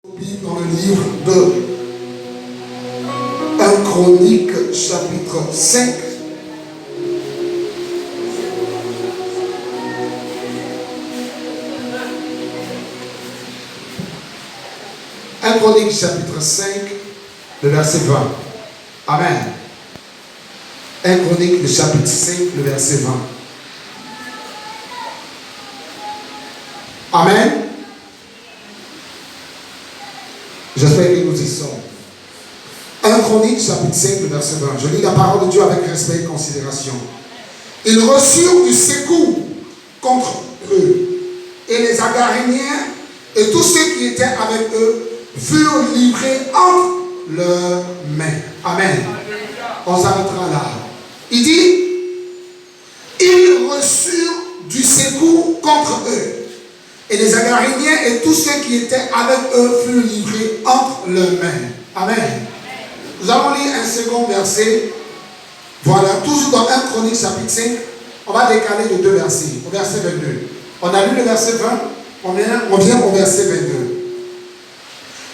Dans le livre de 1 Chronique, chapitre 5. Un Chronique, chapitre 5, le verset 20. Amen. 1 Chronique, le chapitre 5, le verset 20. Amen. J'espère que nous y sommes. 1 Chronique, chapitre 5, le verset 20. Je lis la parole de Dieu avec respect et considération. Ils reçurent du secours contre eux. Et les Agaréniens et tous ceux qui étaient avec eux furent livrés entre leurs mains. Amen. On s'arrêtera là. Il dit, ils reçurent du secours contre eux. Et les Agaréniens et tous ceux qui étaient avec eux furent livrés entre leurs mains. Amen. Nous allons lire un second verset. Voilà, toujours dans 1 Chronique chapitre 5. On va décaler de 2 versets. Au verset 22. On a lu le verset 20. On vient au verset 22.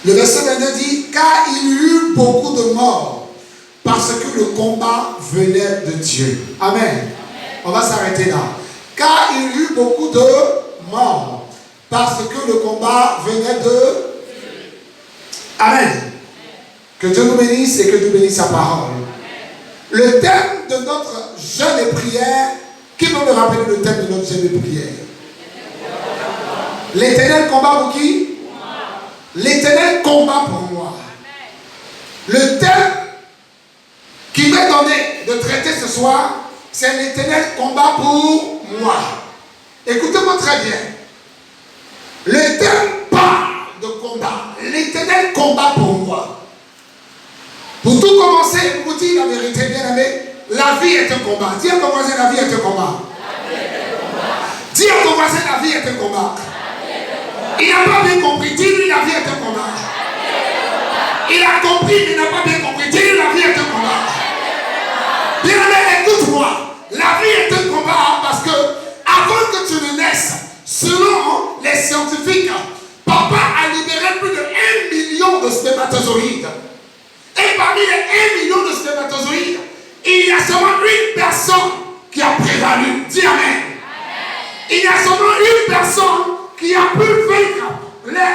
Le verset 22 dit, car il y eut beaucoup de morts parce que le combat venait de Dieu. Amen. Amen. On va s'arrêter là. Car il y eut beaucoup de morts parce que le combat venait de Dieu. Amen. Que Dieu nous bénisse et que Dieu bénisse sa parole. Le thème de notre jeûne et prière, qui peut me rappeler le thème de notre jeûne et prière? L'Éternel combat pour qui? L'Éternel combat pour moi. Le thème qui m'est donné de traiter ce soir, c'est l'Éternel combat pour moi. Écoutez-moi très bien. Le thème parle de combat. L'Éternel combat pour moi. Pour tout commencer, pour vous dire la vérité, bien aimé, la vie est un combat. Dis à ton voisin, la vie est un combat. Dis à ton voisin, la vie est un combat. Il n'a pas bien compris. Dis-lui, la vie est un combat. Il a compris, mais il n'a pas bien compris. Dis-lui, la vie est un combat. Bien aimé, écoute-moi. La vie est un combat parce que avant que tu ne naisses, selon les scientifiques, papa a libéré plus de 1 million de spermatozoïdes. Et parmi les 1 million de spermatozoïdes, il y a seulement une personne qui a prévalu. Dis Amen. Amen. Il y a seulement une personne qui a pu vaincre les,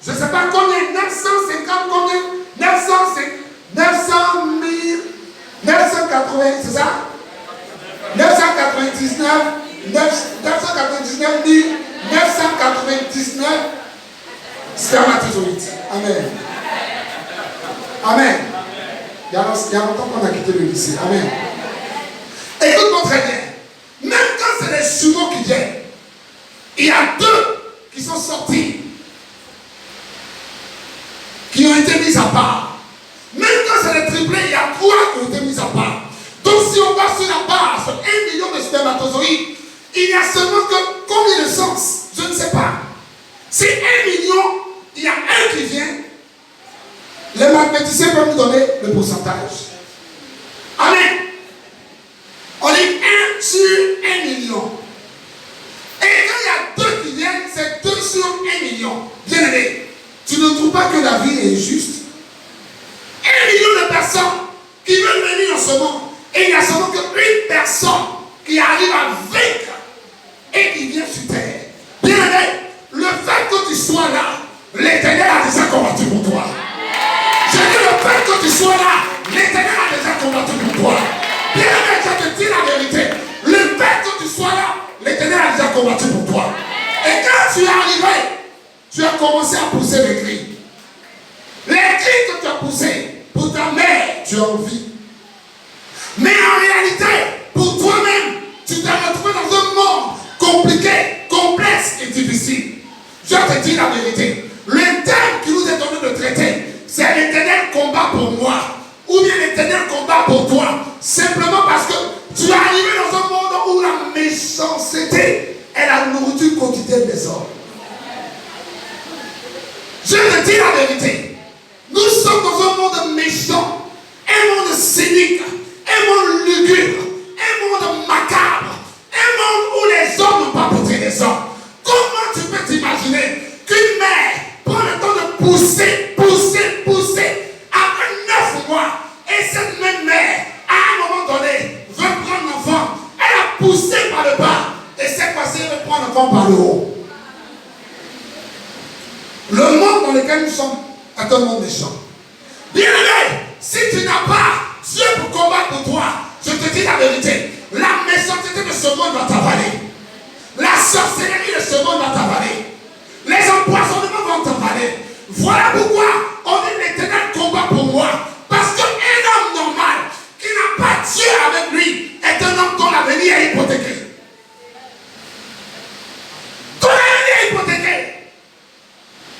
je ne sais pas combien, 950 combien, 900 000, 980, c'est ça? 999 999 spermatozoïdes. Amen. Amen. Il y a longtemps qu'on a quitté le lycée. Amen. Écoute-moi très bien. Même quand c'est les jumeaux qui viennent, il y a 2 qui sont sortis, qui ont été mis à part. Même quand c'est les triplés, il y a 3 qui ont été mis à part. Donc si on va sur la base, 1 million de spermatozoïdes, il y a seulement que combien de sens? Je ne sais pas. Si 1 million, il y a un qui vient, les mathématiciens peuvent nous donner le pourcentage. Amen. On est 1 sur 1 million. Et quand il y a 2 qui viennent, c'est 2 sur 1 million. Bien aimé, tu ne trouves pas que la vie est injuste? 1 million de personnes qui veulent venir dans ce monde. Et il n'y a seulement qu'une personne qui arrive à vaincre et qui vient sur terre. Bien aimé, le fait que tu sois là, l'Éternel a déjà combattu pour toi. Je dis le fait que tu sois là, l'Éternel a déjà combattu pour toi. Bien aimé, je te dis la vérité. Le fait que tu sois là, l'Éternel a déjà combattu pour toi. Et quand tu es arrivé, tu as commencé à pousser les cris. Les cris que tu as poussés pour ta mère, tu as envie. Mais en réalité, pour toi-même, tu t'es retrouvé dans un monde compliqué, complexe et difficile. Je te dis la vérité. Le thème qui nous est donné de traiter, c'est l'Éternel combat pour moi. Ou bien l'Éternel combat pour toi. Simplement parce que tu es arrivé dans un monde où la méchanceté est la nourriture quotidienne des hommes. Je te dis la vérité. Nous sommes dans un monde méchant, un monde cynique, un monde lugubre, un monde macabre, un monde où les hommes n'ont pas poussé les hommes. Comment tu peux t'imaginer qu'une mère prend le temps de pousser prendre enfant par le haut. Le monde dans lequel nous sommes est un monde méchant. Bien-aimé, si tu n'as pas Dieu pour combattre pour toi, je te dis la vérité, la méchanceté de ce monde va t'avaler. La sorcellerie de ce monde va t'avaler. Les empoisonnements vont t'avaler. Voilà pourquoi on dit l'Éternel combat pour moi. Parce qu'un homme normal qui n'a pas Dieu avec lui est un homme dont l'avenir est hypothéqué. Ton avenir est hypothéqué.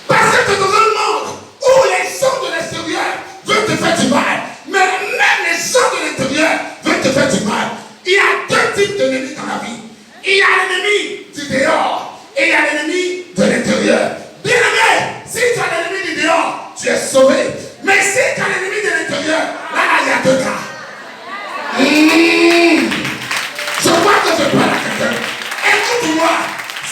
Parce que tu es dans un monde où les gens de l'extérieur veulent te faire du mal. Mais même les gens de l'intérieur veulent te faire du mal. Il y a deux types d'ennemis dans la vie. Il y a l'ennemi du dehors et il y a l'ennemi de l'intérieur. Bien aimé, si tu as l'ennemi du dehors, tu es sauvé. Mais si tu as l'ennemi de l'intérieur, là, il y a deux cas. Je crois que je parle à quelqu'un. Écoute-moi,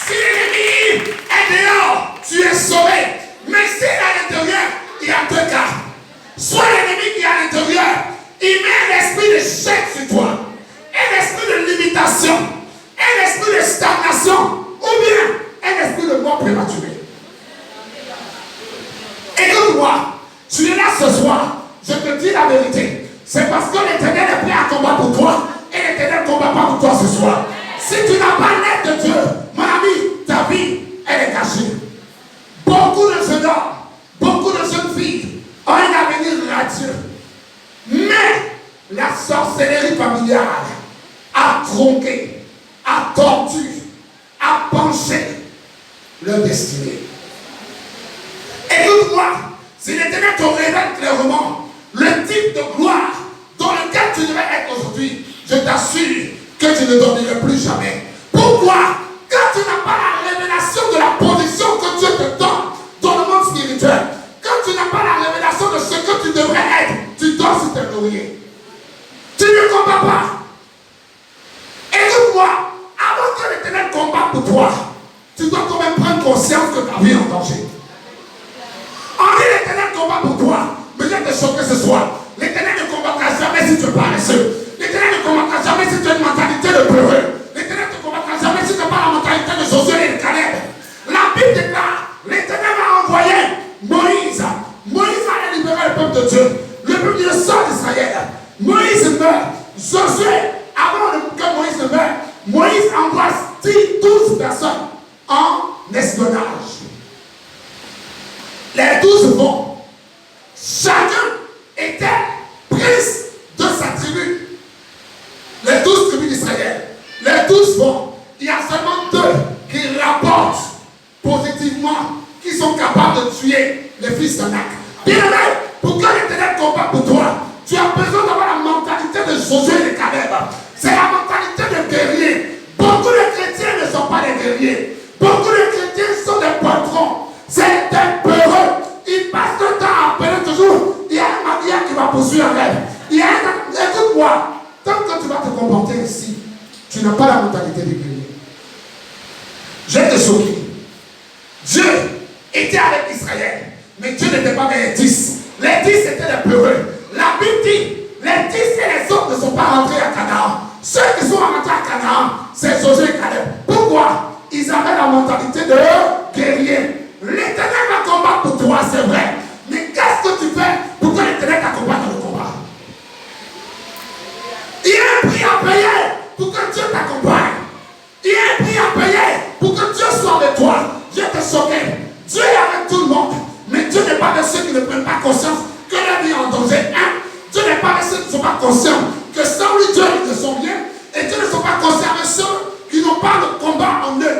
si l'ennemi est dehors, tu es sauvé. Mais si à l'intérieur, il y a deux cas. Soit l'ennemi qui est à l'intérieur, il met un esprit de chèque sur toi, un esprit de limitation, un esprit de stagnation, ou bien un esprit de mort prématurée. Écoute-moi, tu es là ce soir, je te dis la vérité. C'est parce que l'Éternel est prêt à combattre pour toi et l'Éternel ne combat pas pour toi ce soir. Si tu n'as pas l'aide de Dieu, mon ami, ta vie, elle est cachée. Beaucoup de jeunes hommes, beaucoup de jeunes filles ont un avenir radieux. Mais la sorcellerie familiale a tronqué, a tordu, a penché leur destinée. Écoute-moi, si l'Éternel te révèle clairement le type de gloire dans lequel tu devrais être aujourd'hui, je t'assure que tu ne dormirais plus jamais. Pourquoi? Quand tu n'as pas la révélation de la position que Dieu te donne dans le monde spirituel, quand tu n'as pas la révélation de ce que tu devrais être, tu dors sur tes lauriers. Tu ne combats pas. Écoute-moi, avant que l'Éternel combatte pour toi, tu dois quand même prendre conscience que ta vie est en danger. On dit l'Éternel combat pour toi, mais je vais te choquer ce soir. L'Éternel ne combattra jamais si tu es paresseux. L'Éternel ne combattra jamais si tu as une mentalité de peureux. L'Éternel ne combattra jamais si tu n'as pas la mentalité de Josué et de Caleb. La Bible déclare, l'Éternel a envoyé Moïse. Moïse allait libérer le peuple de Dieu. Le peuple du sang d'Israël. Moïse meurt. Josué, avant que Moïse ne meure, Moïse envoie 12 personnes en espionnage. Les 12 vont. Chacun était prise de sa tribu. Les 12 tribus d'Israël. Les 12 vont. Il y a seulement 2 qui rapportent positivement, qui sont capables de tuer les fils d'Anak. Bien aimé, pour que l'Éternel combat pour toi, tu as besoin d'avoir la mentalité de Josué et de Caleb. C'est la mentalité de guerrier. Beaucoup de chrétiens ne sont pas des guerriers. Beaucoup de chrétiens sont des patrons. C'est des peureux. Ils passent le temps à appeler toujours. Il y a un manière qui va poursuivre un rêve. Écoute-moi, tant que tu vas te comporter ici, tu n'as pas la mentalité de guerrier. Je vais te choquer. Dieu était avec Israël, mais Dieu n'était pas avec les 10. Les 10 étaient des peureux. La Bible dit, les 10 et les autres ne sont pas rentrés à Canaan. Ceux qui sont rentrés à Canaan, c'est Josué et Caleb. Pourquoi? Ils avaient la mentalité de guerrier. L'Éternel va combattre pour toi, c'est vrai. Mais qu'est-ce que tu fais pour que l'Éternel t'accompagne dans le combat? Il y a un prix à payer pour que Dieu t'accompagne. Il y a un prix à payer pour que Dieu soit avec toi. Je te choquer. Dieu est avec tout le monde. Mais Dieu n'est pas de ceux qui ne prennent pas conscience que la vie est en danger. Dieu n'est pas de ceux qui ne sont pas conscients que sans lui, Dieu, ils ne sont bien. Et Dieu ne sont pas conscients de ceux qui n'ont pas le combat en eux.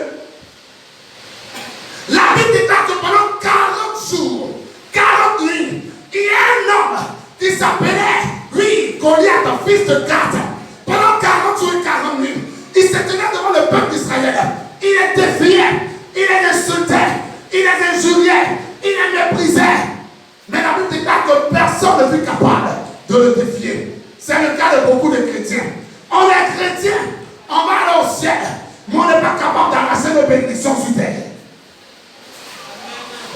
La Bible déclare que pendant 40 jours, 40 nuits, il y a un homme qui s'appelait, lui, Goliath, fils de Gath. Pendant 40 jours et 40 nuits, il se tenait devant le peuple d'Israël. Il les défiait, il les insultait, il les injuriait, il les méprisait. Mais la Bible déclare que personne ne fut capable de le défier. C'est le cas de beaucoup de chrétiens. On est chrétiens, on va aller au ciel, mais on n'est pas capable d'arracher nos bénédictions sur terre.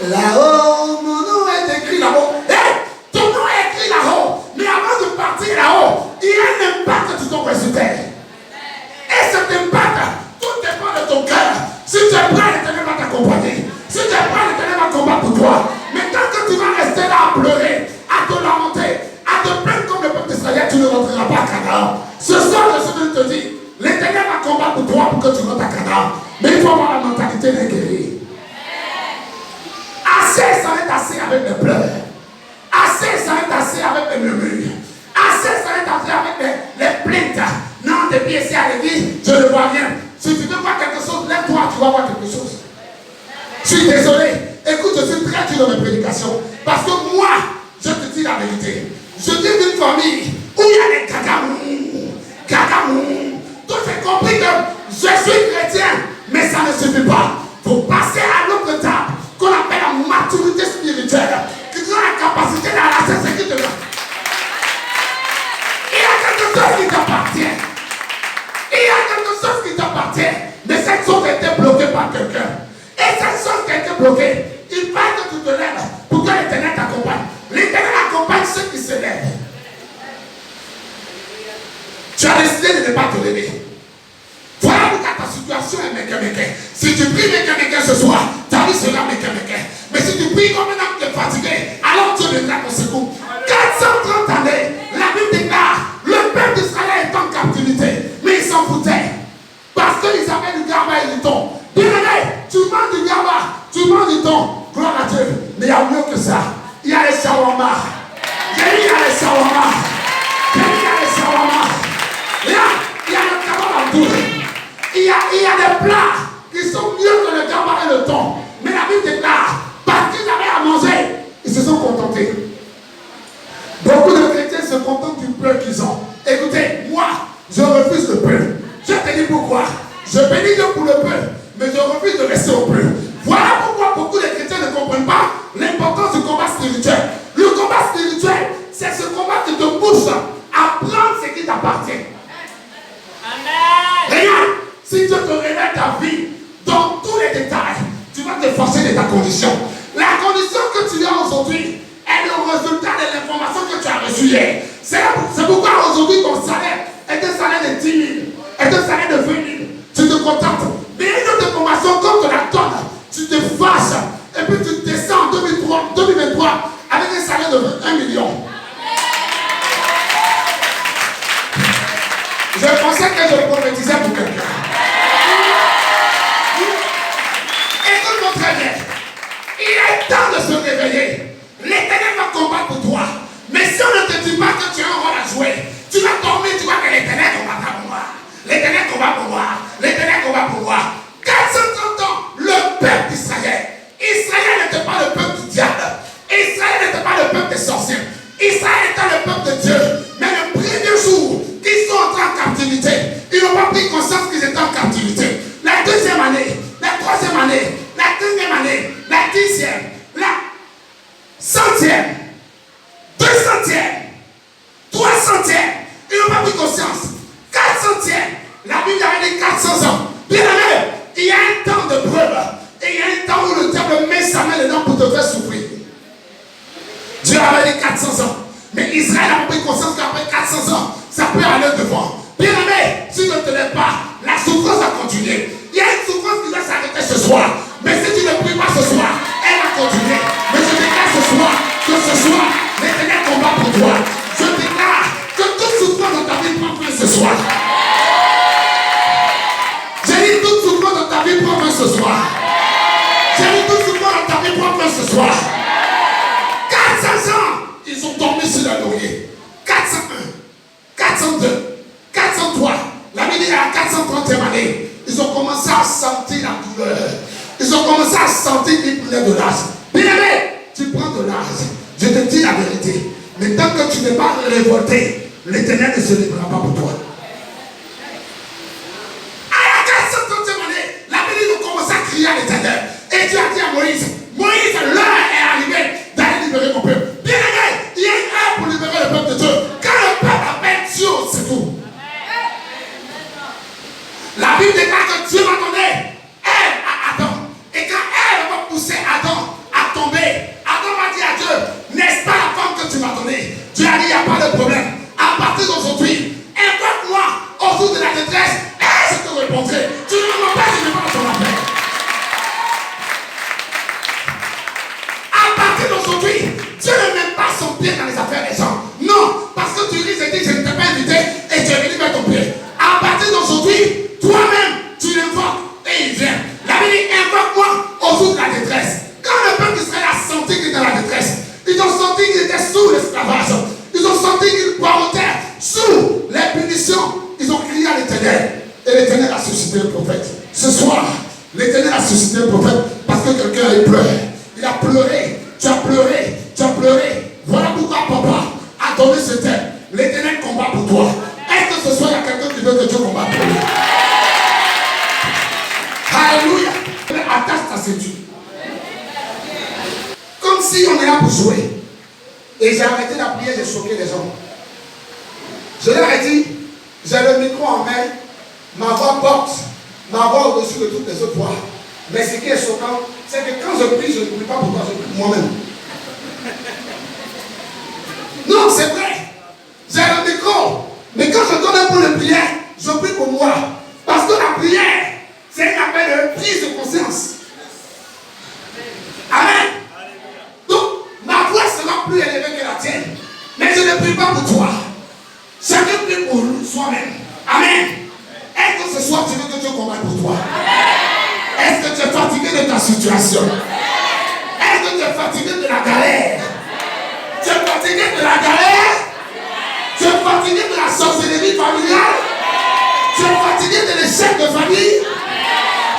Là-haut, mon nom est écrit là-haut. Hey, ton nom est écrit là-haut. Mais avant de partir là-haut, il y a un impact que tu t'envoies sur terre. Et cet impact, tout dépend de ton cœur. Si tu es prêt, l'Éternel va t'accompagner. Si tu es prêt, l'Éternel va combattre pour toi. Mais tant que tu vas rester là à pleurer, à te lamenter, à te plaindre comme le peuple d'Israël, tu ne rentreras pas à Canaan. Ce soir, je suis venu te dire, l'Éternel va combattre pour toi pour que tu rentres à Canaan. Mais il faut avoir la mentalité d'un guerrier. Assez, ça va être assez avec les pleurs. Assez, ça va être assez avec les murmures. Assez, ça va être assez avec les plaintes. Non, depuis ici à l'église, je ne vois rien. Si tu veux voir quelque chose, lève-toi, tu vas voir quelque chose. Je suis désolé. Écoute, je suis très dur dans mes prédications. Parce que moi, je te dis la vérité. Je viens d'une famille où il y a des cagamous. Donc j'ai compris que je suis chrétien, mais ça ne suffit pas. Il faut passer à l'autre étape qu'on appelle la maturité spirituelle. Qui te donne la capacité d'arracher ce qui te donne. Il y a quelque chose qui t'appartient. Il y a quelque chose qui t'appartient. Mais cette chose a été bloquée par quelqu'un. Et cette chose qui a été bloquée, il faut que tu te lèves pour que l'Éternel t'accompagne. L'Éternel accompagne ceux qui se lèvent. Tu as décidé de ne pas te lever. Voilà pourquoi ta situation est méquin. Si tu pries méquin ce soir, ta vie sera méquin. Mais si tu pries comme un homme qui est fatigué, alors Dieu viendra ton secours. 430 années, la Bible déclare, le peuple d'Israël est en captivité, mais ils s'en foutaient. Parce qu'ils avaient du gaba et du thon. Bien aimé, tu manges du gaba, tu manges du thon. Gloire à Dieu. Mais il y a mieux que ça. Il y a les shawarma. Il y a les shawarma. Il y a les shawarma. Il y a le kebab à tout. Il y a des plats qui sont mieux que le gaba et le thon. Mais la Bible déclare, parce qu'ils avaient à manger, ils se sont contentés. Beaucoup de chrétiens se contentent du peu qu'ils ont. Écoutez, moi, je refuse le peu. Je te dis pourquoi. Je bénis Dieu pour le peu, mais je refuse de rester au peu. Voilà pourquoi beaucoup de chrétiens ne comprennent pas l'importance du combat spirituel. Le combat spirituel, c'est ce combat qui te pousse à prendre ce qui t'appartient. Amen. Regarde, si Dieu te révèle ta vie dans tous les détails, tu vas te forcer de ta condition. La condition que tu as aujourd'hui est le résultat de l'information que tu as reçue hier. C'est pourquoi aujourd'hui ton salaire est un salaire de 10 000, est un salaire de 20 000. Tu te contentes. Mais une autre information, comme tu la donnes, tu te fâches et puis tu descends en 2023 avec un salaire de 1 million. Je pensais que je prophétisais pour quelqu'un. Écoute-moi très bien. Il est temps de se réveiller. L'Éternel va combattre pour toi. Mais si on ne te dit pas que tu as un rôle à jouer, tu vas dormir, tu vois que l'Éternel combattra pour moi. L'Éternel combat pour moi. L'Éternel combat pour moi. 430 ans, le peuple d'Israël. Israël n'était pas le peuple du diable. Israël n'était pas le peuple des sorciers. Israël était le peuple de Dieu. Mais le premier jour qu'ils sont entrés en captivité, ils n'ont pas pris conscience qu'ils étaient en captivité. La deuxième année, la troisième année, la quinzième année, la 10e, la 100e, 200e, 300e, ils n'ont pas pris conscience. 400e, la Bible avait dit 400 ans. Bien aimé, il y a un temps de preuve. Et il y a un temps où le diable met sa main dedans pour te faire souffrir. Dieu avait dit 400 ans. Mais Israël a pris conscience qu'après 400 ans, ça peut aller devant. Bien aimé, si tu ne te lèves pas, la souffrance va continuer. Il y a une souffrance qui va s'arrêter ce soir. Mais si tu ne pries pas ce soir, elle va continuer. Mais je déclare ce soir, que ce soir, l'Éternel combat pour toi. Je déclare que toute souffrance dans ta vie prend fin ce soir. J'ai dit toute souffrance dans ta vie prend fin ce soir. J'ai dit toute souffrance dans ta vie prend fin ce soir. 400 ans, ils ont dormi sur la laurier. 401, 402, 403. La Bible dit à la 430e année, ils ont commencé à sentir la douleur. Ils ont commencé à sentir qu'ils prenaient de l'âge. Bien aimé, tu prends de l'âge. Je te dis la vérité. Mais tant que tu n'es pas révolté, l'Éternel ne se lèvera pas pour toi. À la 430e année, la Bible dit qu'ils ont commencé à crier à l'Éternel. Et Dieu a dit à Moïse, Moïse, l'heure est arrivée d'aller libérer mon peuple. Bien aimé, il y a une heure pour libérer le peuple de Dieu. Quand le peuple appelle Dieu, c'est tout. La Bible déclare que Dieu va donner Ève à Adam. Et quand Ève va pousser Adam à tomber, Adam va dire à Dieu, n'est-ce pas la femme que tu m'as donnée? Dieu a dit, il n'y a pas de problème. À partir d'aujourd'hui, invoque-moi au jour de la détresse et je te répondrai. Tu ne m'as pas, je ne vais pas ton appel. L'Éternel a suscité un prophète parce que quelqu'un a eu peur. Il a pleuré. Tu as pleuré. Tu as pleuré. Voilà pourquoi papa a donné ce thème. L'Éternel combat pour toi. Est-ce que ce soir il y a quelqu'un qui veut que Dieu combatte pour lui? Alléluia. Attache ta ceinture. Comme si on est là pour jouer. Et j'ai arrêté la prière, j'ai choqué les gens. Je leur ai dit, j'ai le micro en main, ma voix porte, ma voix au-dessus de toutes les autres voix. Mais ce qui est choquant, c'est que quand je prie, je ne prie pas pour toi, je prie pour moi-même. Non, c'est vrai. J'ai le micro. Mais quand je donne un peu de prière, je prie pour moi. Parce que la prière, c'est un appel de prise de conscience. Amen. Donc, ma voix sera plus élevée que la tienne. Mais je ne prie pas pour toi. Chacun prie pour soi-même. Amen. Est-ce que ce soir tu veux que Dieu combatte pour toi? Est-ce que tu es fatigué de ta situation? Est-ce que tu es fatigué de la galère? Tu es fatigué de la galère? Tu es fatigué de la sorcellerie familiale? Tu es fatigué de l'échec de famille?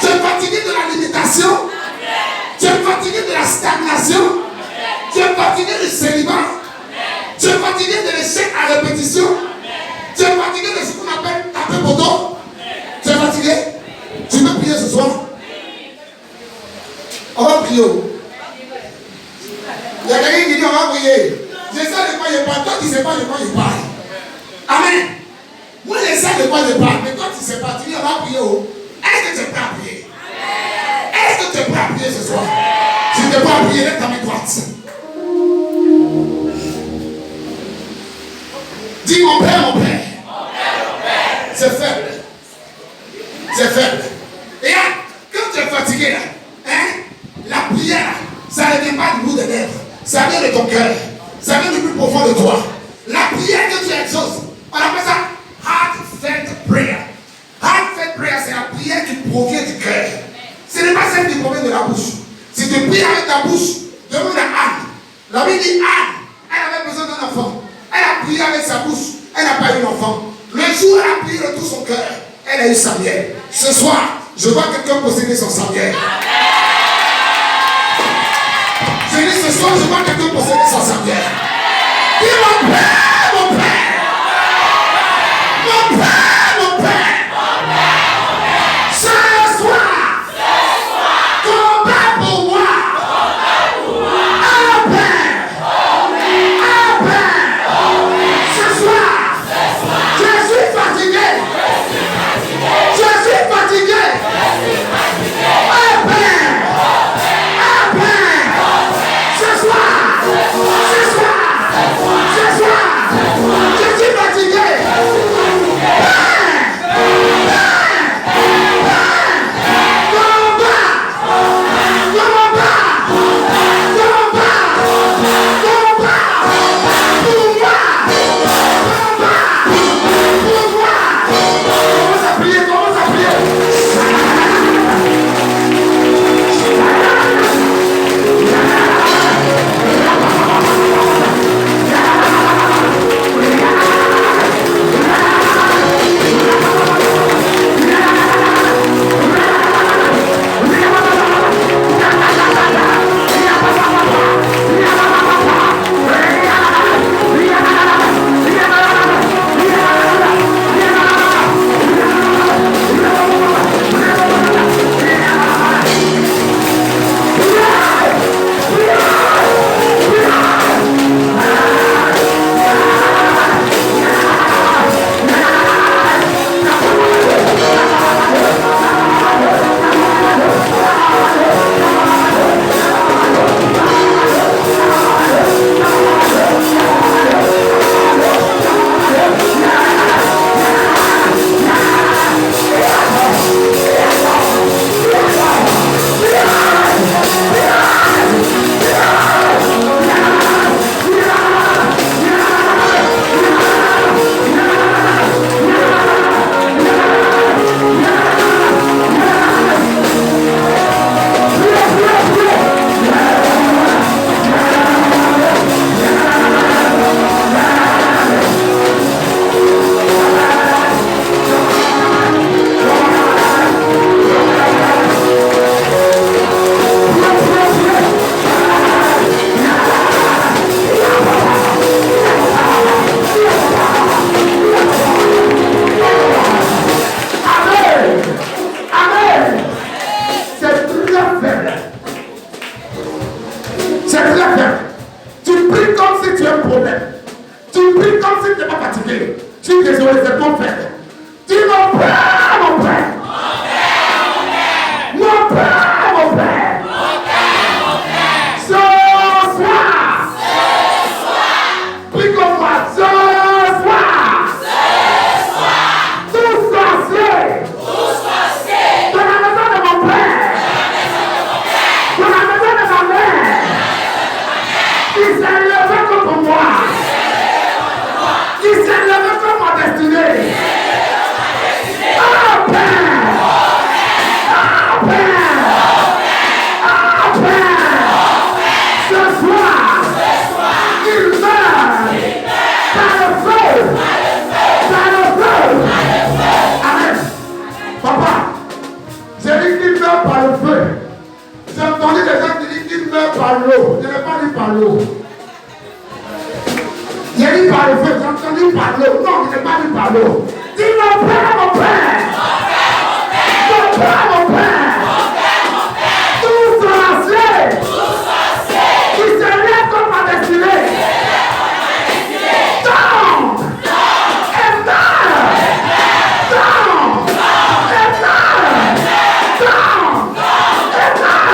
Tu es fatigué de la limitation? Tu es fatigué de la stagnation? Tu es fatigué du célibat? Tu es fatigué de l'échec à répétition? Tu es fatigué de ce qu'on appelle taper poteau? Tu es fatigué? Tu veux prier ce soir? On va prier. Il y a quelqu'un qui dit on va prier. Je sais de quoi il parle. Toi tu ne sais pas de quoi il parle. Amen. Moi je sais de quoi je parle. Mais toi tu ne sais pas. Tu dis on va prier. Est-ce que tu es prêt à prier? Est-ce que tu es prêt à prier ce soir? Si tu n'es pas à prier, lève ta main droite. Dis mon père, mon père. C'est faible. C'est faible. Et là, quand tu es fatigué là, la prière, ça ne vient pas du bout des lèvres. Ça vient de ton cœur. Ça vient du plus profond de toi. La prière que tu exauces, on appelle ça heartfelt prayer. Heartfelt prayer, c'est la prière qui provient du cœur. Ce n'est pas celle qui provient de la bouche. Si tu pries avec ta bouche, demande à Anne. La Bible dit Anne, elle avait besoin d'un enfant. Elle a prié avec sa bouche, elle n'a pas eu d'enfant. Le jour où elle a prié de tout son cœur, elle a eu Samuel. Ce soir, je vois quelqu'un posséder son Samuel. Je dis ce soir, je vois quelqu'un posséder son Samuel. Dis mon père, mon père. Mon père, mon père. Ce soir, combat pour moi. Un père. Un père. Ce soir, je suis fatigué. Je suis fatigué. Un père. Un père. Ce soir. Ce soir. Ce soir. désolé, c'est ton frère. Dis mon père, mon père. Mon père, mon père. Ce soir. Prie comme moi. Ce soir. Tous sorciers. Dans la maison de mon père. Dans la maison de ma mère. Qui s'est levé contre moi. Qui s'est levé contre ma destinée. Oh Père. Oh Père. Oh Père. Ce soir. Il meurt. Par le feu. Par le feu. Amen. Papa. J'ai dit qu'il meurt par le feu. J'ai entendu des gens qui disent qu'il meurt par l'eau. Je n'ai pas dit par l'eau. J'ai dit par le feu, j'ai entendu par l'eau. Non, je n'ai pas dit par l'eau. Dis mon père, mon père. Mon père, mon père. Tout sorcier. Qui se lève comme ma destinée. Tombe. Et meurt. Tombe. Et meurt. Tombe. Et meurt.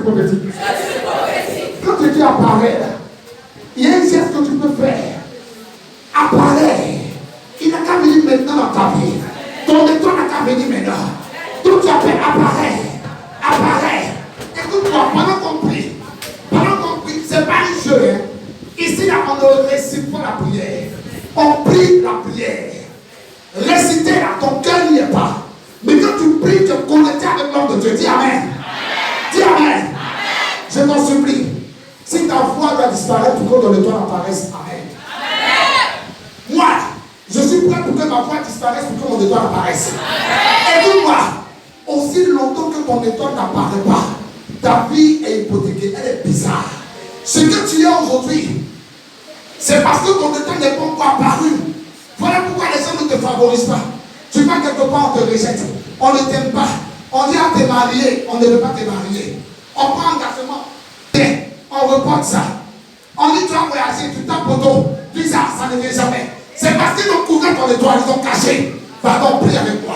prophétique? Quand tu dis apparaît, il y a un geste que tu peux faire. Apparaît. Il n'a qu'à venir maintenant dans ta vie. Ton étoile n'a qu'à venir maintenant. Tout tu appelles apparaît. Apparaît. Écoute-moi, pendant qu'on prie, c'est pas un jeu. Hein. Ici, là, on ne récite pas la prière. On prie la prière. Réciter là, ton cœur n'y est pas. Mais quand tu pries, tu es connecté avec l'homme de Dieu. Dis Amen. Dis Amen. Je t'en supplie. Si ta voix doit disparaître pour que ton étoile apparaisse, Amen. Moi, je suis prêt pour que ma voix disparaisse pour que mon étoile apparaisse. Écoute-moi. Aussi longtemps que ton étoile n'apparaît pas, ta vie est hypothéquée. Elle est bizarre. Ce que tu es aujourd'hui, c'est parce que ton étoile n'est pas encore apparu. Voilà pourquoi les gens ne te favorisent pas. Tu vas quelque part, on te rejette. On ne t'aime pas. On dit à te marier, on ne veut pas te marier. On prend un engagement. On reporte ça. On dit tu vas voyager, tu tapes auto. Puis ça ne vient jamais. C'est parce qu'ils ont couvert ton étoile, ils ont caché. Pardon, prie avec moi.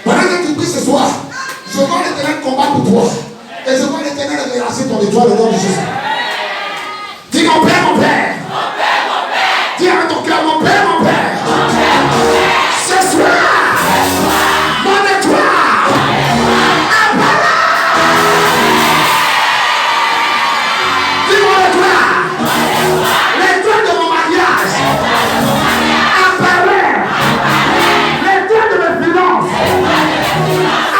Pendant que tu pries ce soir, je vois l'Éternel combat pour toi. Et je vois l'Éternel relâcher ton étoile au nom de Jésus. Dis mon Père, mon Père. Dis avec ton cœur, mon Père, mon Père. Ce soir, mon étoile apparaît. Dis mon étoile. L'étoile de mon mariage apparaît. L'étoile de mes finances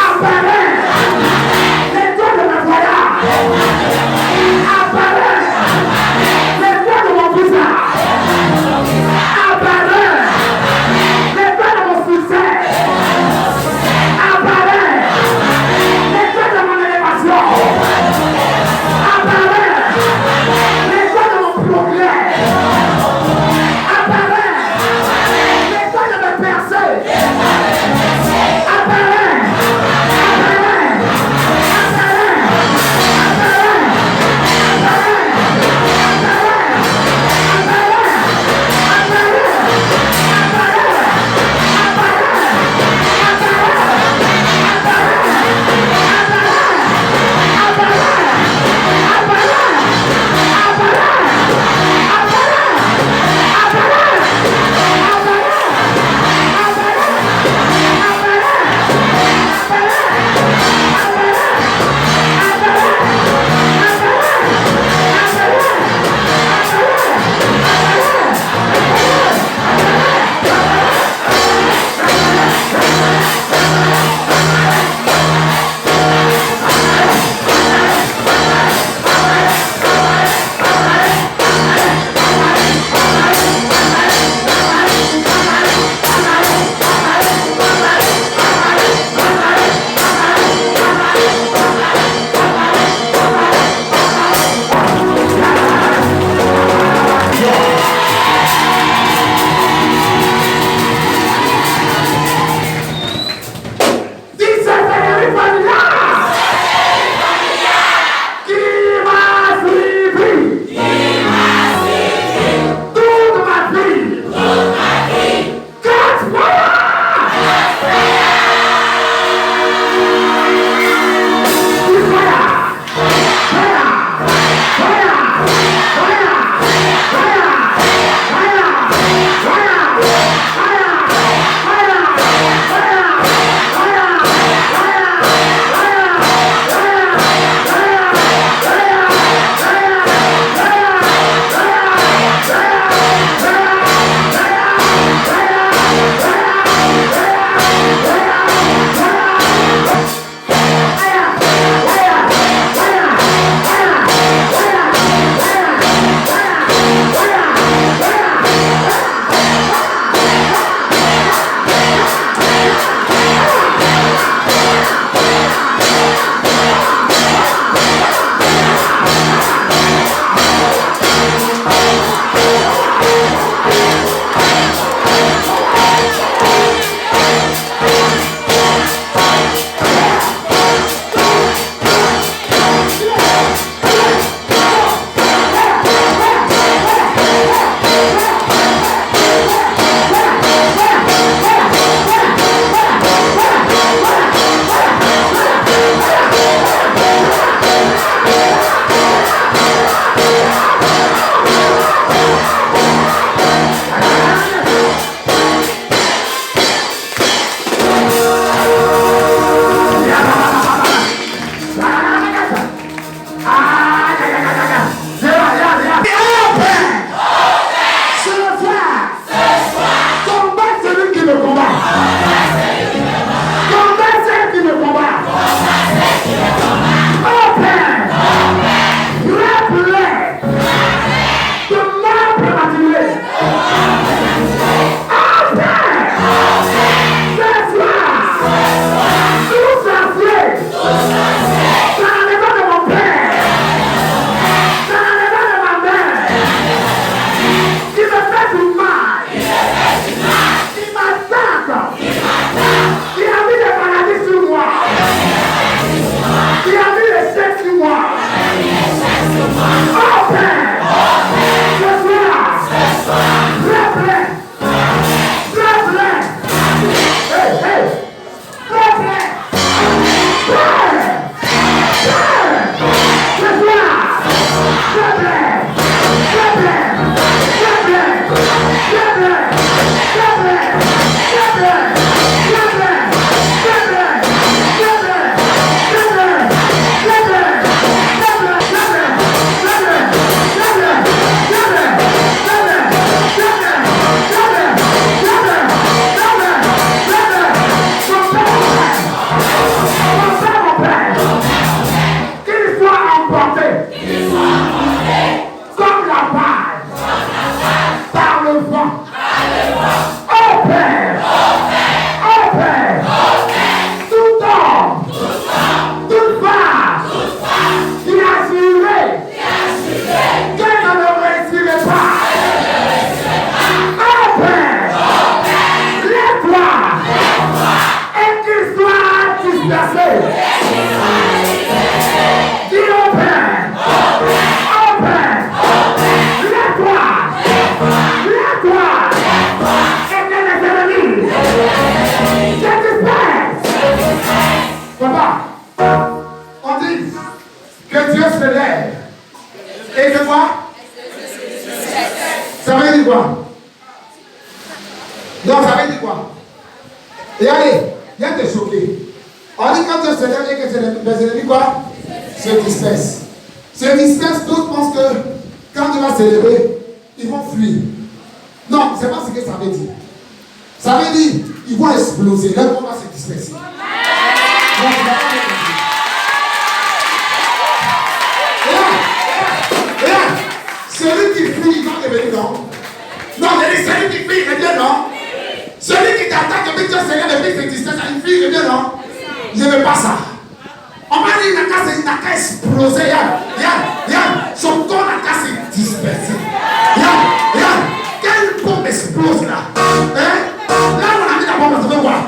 apparaît. L'étoile de mes voyages apparaît. dispersés. Dis open. Open. Lève-toi. Lève-toi. Et que les ennemis se dispersent. Papa, on dit que Dieu se lève. Et que quoi? Ça veut dire quoi? Donc ça veut dire quoi? Et allez, viens te choquer. On dit quand Dieu se lève et que les ennemis quoi? Se dispersent. Se dispersent, d'autres pensent que quand Dieu va se lever, ils vont fuir. Non, c'est pas ce que ça veut dire. Ça veut dire ils vont exploser, leur monde va se disperser. Donc, celui qui fuit, il va devenir non. Non, celui qui fuit, il revient non. Celui qui t'attaque depuis Dieu Seigneur depuis que tu il fuit, il revient non. Je ne veux pas ça. On m'a dit il n'a qu'à exploser. Son corps n'a qu'à se disperser. Quelle bombe explose là. Hein? Là, on a mis la bombe, tu veux voir.